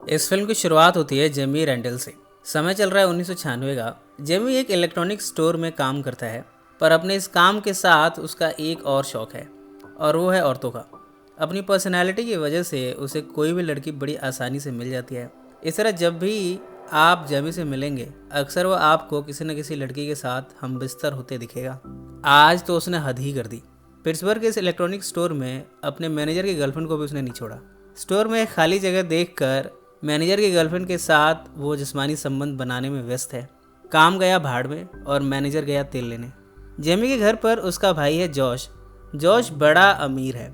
इस फिल्म की शुरुआत होती है जेमी रेंडल से। समय चल रहा है 1996 का। जेमी एक इलेक्ट्रॉनिक स्टोर में काम करता है, पर अपने इस काम के साथ उसका एक और शौक है, और वो है औरतों का। अपनी पर्सनैलिटी की वजह से उसे कोई भी लड़की बड़ी आसानी से मिल जाती है। इस तरह जब भी आप जेमी से मिलेंगे, अक्सर वो आपको किसी न किसी लड़की के साथ हम बिस्तर होते दिखेगा। आज तो उसने हद ही कर दी। पिट्सबर्ग के इस इलेक्ट्रॉनिक स्टोर में अपने मैनेजर की गर्लफ्रेंड को भी उसने नहीं छोड़ा। स्टोर में एक खाली जगह देखकर मैनेजर की गर्लफ्रेंड के साथ वो जिस्मानी संबंध बनाने में व्यस्त है। काम गया भाड़ में और मैनेजर गया तेल लेने। जेमी के घर पर उसका भाई है जॉश। जॉश बड़ा अमीर है,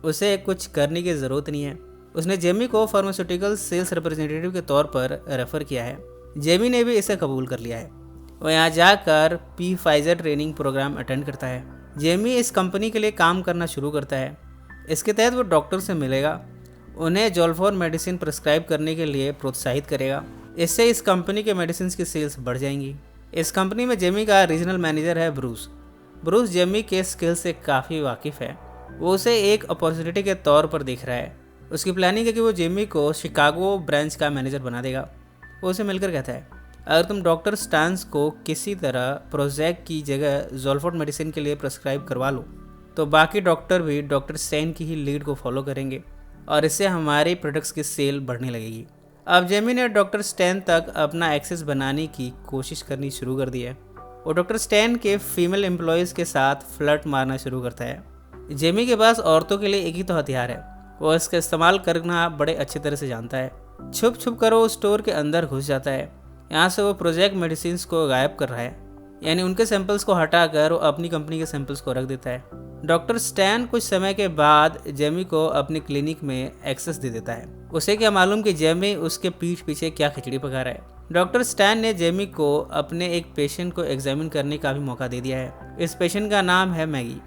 उसे कुछ करने की ज़रूरत नहीं है। उसने जेमी को फार्मास्यूटिकल सेल्स रिप्रेजेंटेटिव के तौर पर रेफ़र किया है। जेमी ने भी इसे कबूल कर लिया है। वो यहाँ जाकर P Pfizer training program attend करता है। जेमी इस कंपनी के लिए काम करना शुरू करता है। इसके तहत वो डॉक्टर से मिलेगा, उन्हें जोल्फोन मेडिसिन प्रिस्क्राइब करने के लिए प्रोत्साहित करेगा। इससे इस कंपनी के मेडिसिन की सेल्स बढ़ जाएंगी। इस कंपनी में जेमी का रीजनल मैनेजर है ब्रूस। ब्रूस जेमी के स्किल से काफ़ी वाकिफ़ है। वो उसे एक अपॉर्चुनिटी के तौर पर देख रहा है। उसकी प्लानिंग है कि वो जेमी को शिकागो ब्रांच का मैनेजर बना देगा। वो उसे मिलकर कहता है, अगर तुम डॉक्टर स्टांस को किसी तरह प्रोजेक्ट की जगह जोल्फोन मेडिसिन के लिए प्रिस्क्राइब करवा लो, तो बाकी डॉक्टर भी डॉक्टर स्टैन की ही लीड को फॉलो करेंगे और इससे हमारे प्रोडक्ट्स की सेल बढ़ने लगेगी। अब जेमी ने डॉक्टर स्टैन तक अपना एक्सेस बनाने की कोशिश करनी शुरू कर दी है। वो डॉक्टर स्टैन के फीमेल एम्प्लॉयज़ के साथ फ्लर्ट मारना शुरू करता है। जेमी के पास औरतों के लिए एक ही तो हथियार है, वो इसका इस्तेमाल करना बड़े अच्छी तरह से जानता है। छुप छुप कर वो स्टोर के अंदर घुस जाता है। यहाँ से वो प्रोजेक्ट मेडिसिन को गायब कर रहा है, यानी उनके सैंपल्स को हटाकर वो अपनी कंपनी के सैंपल्स को रख देता है। डॉक्टर स्टैन कुछ समय के बाद जेमी को अपनी क्लिनिक में एक्सेस दे देता है। उसे क्या मालूम कि जेमी उसके पीठ पीछे क्या खिचड़ी पका रहा है। डॉक्टर स्टैन ने जेमी को अपने एक पेशेंट को एग्जामिन करने का भी मौका दे दिया है। इस पेशेंट का नाम है मैगी।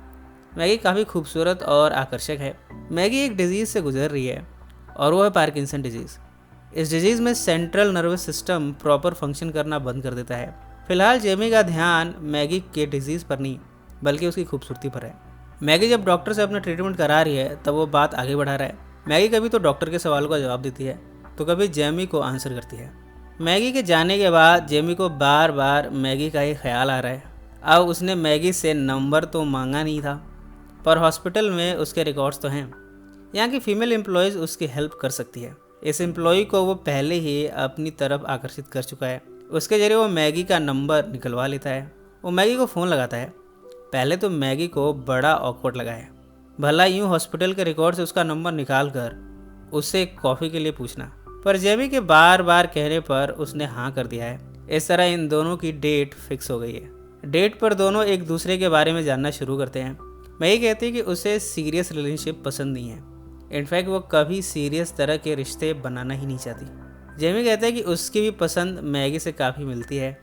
मैगी काफ़ी खूबसूरत और आकर्षक है। मैगी एक डिजीज़ से गुजर रही है और वो है पार्किंसन डिजीज़। इस डिजीज़ में central nervous system proper function करना बंद कर देता है। फिलहाल जेमी का ध्यान मैगी के डिजीज़ पर नहीं, बल्कि उसकी खूबसूरती पर है। मैगी जब डॉक्टर से अपना ट्रीटमेंट करा रही है, तब वो बात आगे बढ़ा रहा है। मैगी कभी तो डॉक्टर के सवालों का जवाब देती है, तो कभी जेमी को आंसर करती है। मैगी के जाने के बाद जेमी को बार बार मैगी का ही ख्याल आ रहा है। अब उसने मैगी से नंबर तो मांगा नहीं था, पर हॉस्पिटल में उसके रिकॉर्ड्स तो हैं। यहाँ की फीमेल एम्प्लॉयज़ उसकी हेल्प कर सकती है। इस एम्प्लॉय को वो पहले ही अपनी तरफ आकर्षित कर चुका है। उसके जरिए वो मैगी का नंबर निकलवा लेता है। वो मैगी को फ़ोन लगाता है। पहले तो मैगी को बड़ा ऑकवर्ड लगा है, भला यूँ हॉस्पिटल के रिकॉर्ड से उसका नंबर निकाल कर उससे कॉफ़ी के लिए पूछना, पर जेमी के बार बार कहने पर उसने हाँ कर दिया है। इस तरह इन दोनों की डेट फिक्स हो गई है। डेट पर दोनों एक दूसरे के बारे में जानना शुरू करते हैं। मैगी कहती है कि उसे सीरियस रिलेशनशिप पसंद नहीं है। इनफैक्ट वो कभी सीरियस तरह के रिश्ते बनाना ही नहीं चाहती। जेमी कहता है कि उसकी भी पसंद मैगी से काफ़ी मिलती है।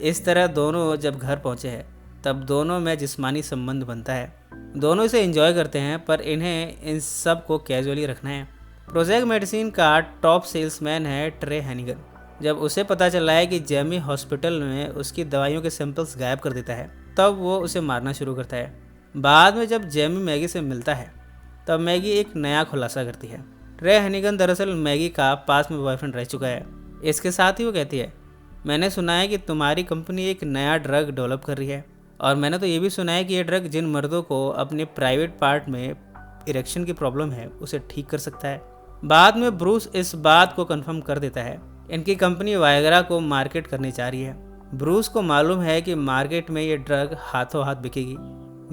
इस तरह दोनों जब घर पहुँचे हैं, तब दोनों में जिस्मानी संबंध बनता है। दोनों इसे एंजॉय करते हैं, पर इन्हें इन सब को कैजुअली रखना है। प्रोजेक्ट मेडिसिन का टॉप सेल्समैन है ट्रे हैनिगन। जब उसे पता चला है कि जेमी हॉस्पिटल में उसकी दवाइयों के सैंपल्स गायब कर देता है, तब वो उसे मारना शुरू करता है। बाद में जब जेमी मैगी से मिलता है, तब मैगी एक नया खुलासा करती है। ट्रे हैनिगन दरअसल मैगी का पास में बॉयफ्रेंड रह चुका है। इसके साथ ही वो कहती है, मैंने सुना है कि तुम्हारी कंपनी एक नया ड्रग डेवलप कर रही है, और मैंने तो ये भी सुना है कि ये ड्रग जिन मर्दों को अपने प्राइवेट पार्ट में इरेक्शन की प्रॉब्लम है, उसे ठीक कर सकता है। बाद में ब्रूस इस बात को कंफर्म कर देता है। इनकी कंपनी वायग्रा को मार्केट करने जा रही है। ब्रूस को मालूम है कि मार्केट में ये ड्रग हाथों हाथ बिकेगी।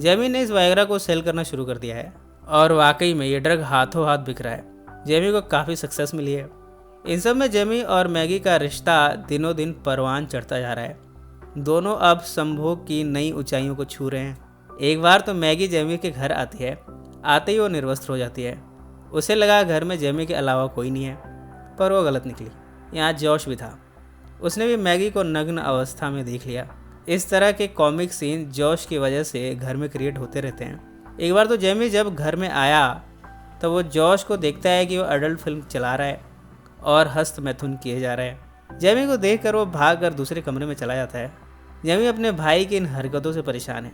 जेमी ने इस वायग्रा को सेल करना शुरू कर दिया है, और वाकई में ये ड्रग हाथों हाथ बिक रहा है। जेमी को काफ़ी सक्सेस मिली है। इन सब में जेमी और मैगी का रिश्ता दिनों दिन परवान चढ़ता जा रहा है। दोनों अब संभोग की नई ऊंचाइयों को छू रहे हैं। एक बार तो मैगी जेमी के घर आती है। आते ही वो निर्वस्त्र हो जाती है। उसे लगा घर में जेमी के अलावा कोई नहीं है, पर वो गलत निकली। यहाँ जॉश भी था। उसने भी मैगी को नग्न अवस्था में देख लिया। इस तरह के कॉमिक सीन जॉश की वजह से घर में क्रिएट होते रहते हैं। एक बार तो जेमी जब घर में आया, तब वो जॉश को देखता है कि वो अडल्ट फिल्म चला रहा है और हस्त मैथुन किए जा रहा है। जेमी को देखकर वो भागकर दूसरे कमरे में चला जाता है। जेमी अपने भाई की इन हरकतों से परेशान है।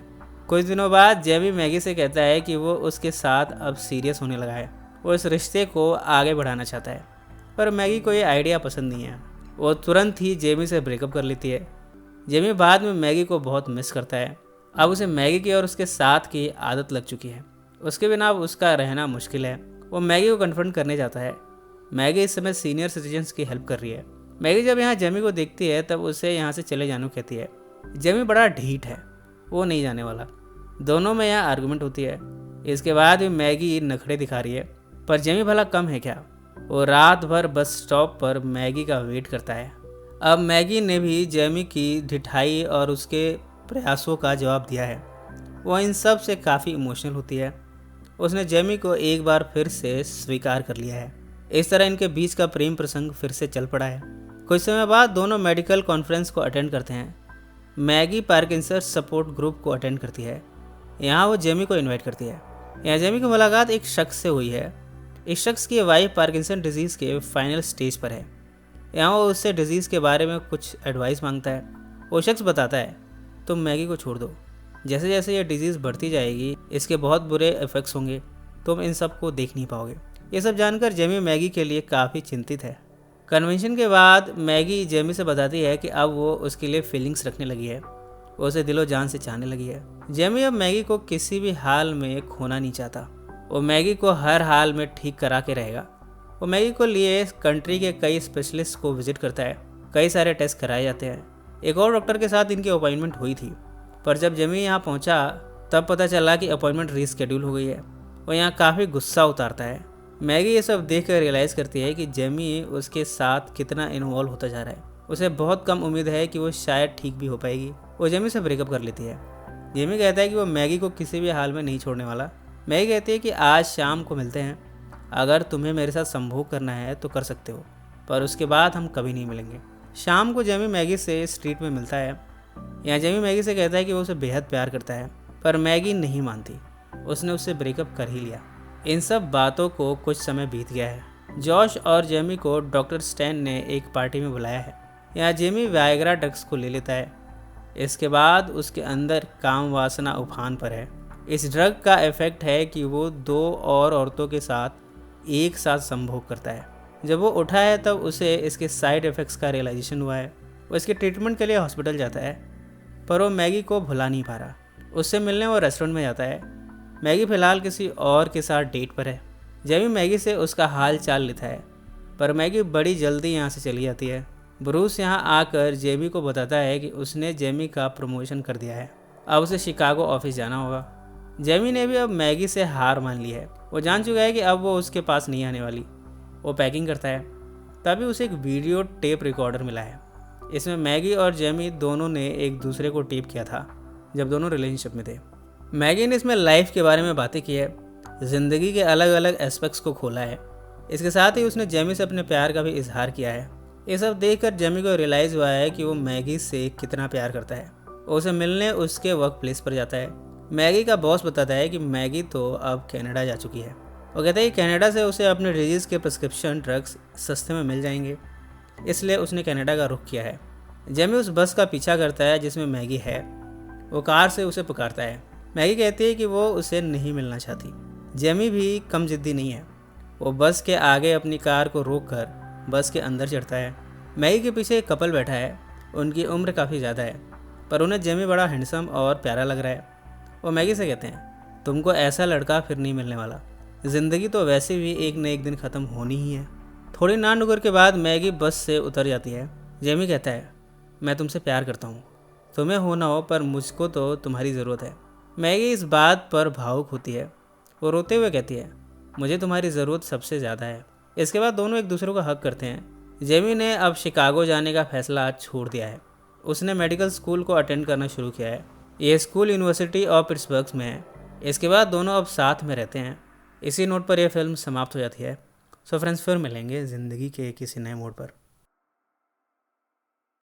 कुछ दिनों बाद जेमी मैगी से कहता है कि वो उसके साथ अब सीरियस होने लगा है। वो इस रिश्ते को आगे बढ़ाना चाहता है। पर मैगी को ये आइडिया पसंद नहीं है। वो तुरंत ही जेमी से ब्रेकअप कर लेती है। जेमी बाद में मैगी को बहुत मिस करता है। अब उसे मैगी की और उसके साथ की आदत लग चुकी है। उसके बिना अब उसका रहना मुश्किल है। वो मैगी को कन्फ्रंट करने जाता है। मैगी इस समय सीनियर सिटीजन्स की हेल्प कर रही है। मैगी जब यहाँ जेमी को देखती है तब उसे यहाँ से चले जाने को कहती है। जेमी बड़ा ढीठ है, वो नहीं जाने वाला। दोनों में यहाँ आर्गुमेंट होती है। इसके बाद भी मैगी नखरे दिखा रही है, पर जेमी भला कम है क्या। वो रात भर बस स्टॉप पर मैगी का वेट करता है। अब मैगी ने भी जेमी की ढिठाई और उसके प्रयासों का जवाब दिया है। वो इन सब से काफ़ी इमोशनल होती है। उसने जेमी को एक बार फिर से स्वीकार कर लिया है। इस तरह इनके बीच का प्रेम प्रसंग फिर से चल पड़ा है। कुछ समय बाद दोनों मेडिकल कॉन्फ्रेंस को अटेंड करते हैं। मैगी पार्किंसन सपोर्ट ग्रुप को अटेंड करती है। यहाँ वो जेमी को इनवाइट करती है। यहाँ जेमी की मुलाकात एक शख्स से हुई है। इस शख्स की वाइफ पार्किंसन डिजीज़ के फाइनल स्टेज पर है। यहाँ वो उससे डिजीज़ के बारे में कुछ एडवाइस मांगता है। वो शख्स बताता है, तुम मैगी को छोड़ दो। जैसे जैसे ये डिजीज़ बढ़ती जाएगी इसके बहुत बुरे इफ़ेक्ट्स होंगे, तुम इन सब को देख नहीं पाओगे। ये सब जानकर जेमी मैगी के लिए काफ़ी चिंतित है। कन्वेंशन के बाद मैगी जेमी से बताती है कि अब वो उसके लिए फीलिंग्स रखने लगी है। वो उसे दिलो जान से चाहने लगी है। जेमी अब मैगी को किसी भी हाल में खोना नहीं चाहता। वो मैगी को हर हाल में ठीक करा के रहेगा। वो मैगी को लिए कंट्री के कई स्पेशलिस्ट को विजिट करता है। कई सारे टेस्ट कराए जाते हैं। एक और डॉक्टर के साथ इनकी अपॉइंटमेंट हुई थी, पर जब जेमी यहाँ पहुँचा तब पता चला कि अपॉइंटमेंट रीस्केड्यूल हो गई है। वो यहाँ काफ़ी गुस्सा उतारता है। मैगी ये सब देख कर रियलाइज़ करती है कि जेमी उसके साथ कितना इन्वॉल्व होता जा रहा है। उसे बहुत कम उम्मीद है कि वो शायद ठीक भी हो पाएगी। वो जेमी से ब्रेकअप कर लेती है। जेमी कहता है कि वो मैगी को किसी भी हाल में नहीं छोड़ने वाला। मैगी कहती है कि आज शाम को मिलते हैं। अगर तुम्हें मेरे साथ संभोग करना है तो कर सकते हो, पर उसके बाद हम कभी नहीं मिलेंगे। शाम को जेमी मैगी से स्ट्रीट में मिलता है। यहाँ जेमी मैगी से कहता है कि वो उसे बेहद प्यार करता है, पर मैगी नहीं मानती। उसने उससे ब्रेकअप कर ही लिया। इन सब बातों को कुछ समय बीत गया है। जॉश और जेमी को डॉक्टर स्टैन ने एक पार्टी में बुलाया है। यहाँ जेमी वायग्रा ड्रग्स को ले लेता है। इसके बाद उसके अंदर काम वासना उफान पर है। इस ड्रग का इफेक्ट है कि वो 2 और औरतों के साथ एक साथ संभोग करता है। जब वो उठा है तब उसे इसके साइड इफ़ेक्ट्स का रियलाइजेशन हुआ है। वो इसके ट्रीटमेंट के लिए हॉस्पिटल जाता है, पर वो मैगी को भुला नहीं पा रहा। उससे मिलने वो रेस्टोरेंट में जाता है। मैगी फ़िलहाल किसी और के साथ डेट पर है। जेमी मैगी से उसका हाल चाल लेता है, पर मैगी बड़ी जल्दी यहाँ से चली जाती है। ब्रूस यहाँ आकर जेमी को बताता है कि उसने जेमी का प्रमोशन कर दिया है। अब उसे शिकागो ऑफिस जाना होगा। जेमी ने भी अब मैगी से हार मान ली है। वो जान चुका है कि अब वो उसके पास नहीं आने वाली। वो पैकिंग करता है, तभी उसे एक वीडियो टेप रिकॉर्डर मिला है। इसमें मैगी और जेमी दोनों ने एक दूसरे को टेप किया था जब दोनों रिलेशनशिप में थे। मैगी ने इसमें लाइफ के बारे में बातें की है, ज़िंदगी के अलग अलग एस्पेक्ट्स को खोला है। इसके साथ ही उसने जेमी से अपने प्यार का भी इजहार किया है। ये सब देखकर जेमी को रियलाइज़ हुआ है कि वो मैगी से कितना प्यार करता है। वो उसे मिलने उसके वर्क प्लेस पर जाता है। मैगी का बॉस बताता है कि मैगी तो अब कनाडा जा चुकी है। वो कहता है कि कनाडा से उसे अपने डिजीज़ के प्रिस्क्रिप्शन ड्रग्स सस्ते में मिल जाएंगे, इसलिए उसने कनाडा का रुख किया है। जेमी उस बस का पीछा करता है जिसमें मैगी है। वो कार से उसे पुकारता है। मैगी कहती है कि वो उसे नहीं मिलना चाहती। जेमी भी कम जिद्दी नहीं है। वो बस के आगे अपनी कार को रोककर बस के अंदर चढ़ता है। मैगी के पीछे एक कपल बैठा है। उनकी उम्र काफ़ी ज़्यादा है, पर उन्हें जेमी बड़ा हैंडसम और प्यारा लग रहा है। वो मैगी से कहते हैं, तुमको ऐसा लड़का फिर नहीं मिलने वाला। ज़िंदगी तो वैसे भी एक न एक दिन ख़त्म होनी ही है। थोड़ी ना नुकर के बाद मैगी बस से उतर जाती है। जेमी कहता है, मैं तुमसे प्यार करता हूँ, तुम्हें हो ना हो, पर मुझको तो तुम्हारी ज़रूरत है। मैगी इस बात पर भावुक होती है। वो रोते हुए कहती है, मुझे तुम्हारी ज़रूरत सबसे ज़्यादा है। इसके बाद दोनों एक दूसरे को हक करते हैं। जेमी ने अब शिकागो जाने का फैसला छोड़ दिया है। उसने मेडिकल स्कूल को अटेंड करना शुरू किया है। ये स्कूल यूनिवर्सिटी ऑफ पिट्सबर्ग में है। इसके बाद दोनों अब साथ में रहते हैं। इसी नोट पर यह फिल्म समाप्त हो जाती है। सो फ्रेंड्स, फिर मिलेंगे ज़िंदगी के किसी नए मोड़ पर।